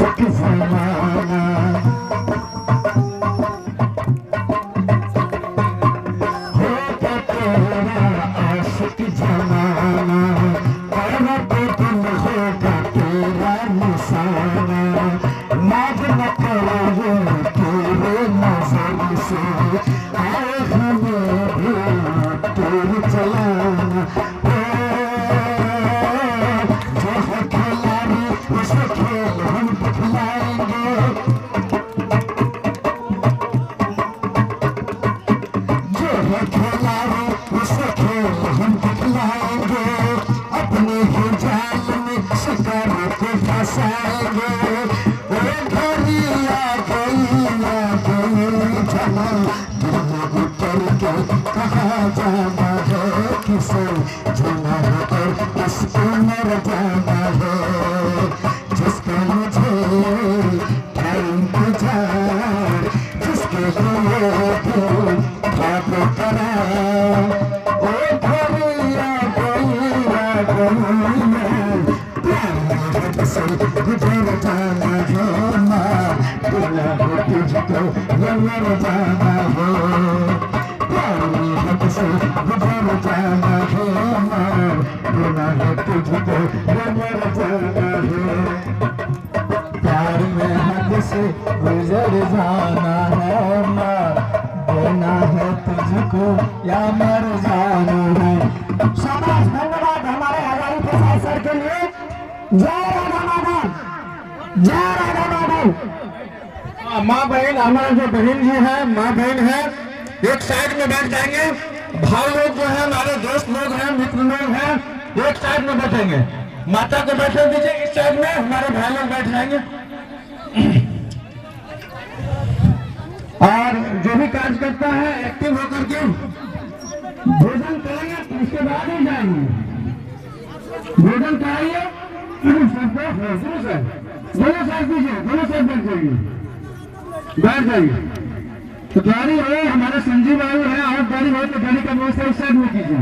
आशिक जमाना होगा तेरा आशिक जमाना करवट दिल होगा तेरा निशाना नाज न करो तेरे नजर से आए हमें भी तेरे चलाना जो है खिलाड़ी उसे खेल हम दिखलाएंगे जो है खिलाड़ी उसे खेल हम दिखलाएंगे अपने ही जाल में शिकार को फंसाएंगे कहाँ जाना है किसे जाना है और किसको मर जाना है जिसका मुझे था इंतजार जिसके लिए ख्वाब करा ओ भैया भैया प्यार से गुजर जाना है माँ बिना हो तुझको ये मर जाना हो से गुजर जाना है माँ बिना है तुझको मर जाना है प्यार में हद से गुजर जाना है माँ बिना है तुझको या मर जाना है। शाबाश धन्यवाद हमारे हजारी प्रसाद सर के लिए। जय राधा माधव जय राधा माधव। माँ बहन हमारे जो बहन जी है माँ बहन है एक साइड में बैठ जाएंगे भाई लोग जो है हमारे दोस्त लोग हैं मित्र लोग हैं एक साइड में बैठेंगे माता को बैठे दीजिए इस साइड में हमारे भाई लोग बैठ जाएंगे और जो भी कार्य करता है एक्टिव होकर के भोजन करेंगे उसके बाद ही जाएंगे भोजन कराइए दोनों साइड दीजिए दोनों साइड बैठ जाइए तो गाड़ी है हमारे संजीव बाबू है और गाड़ी हो तो गाड़ी का व्यवस्था इस साइड में कीजिए।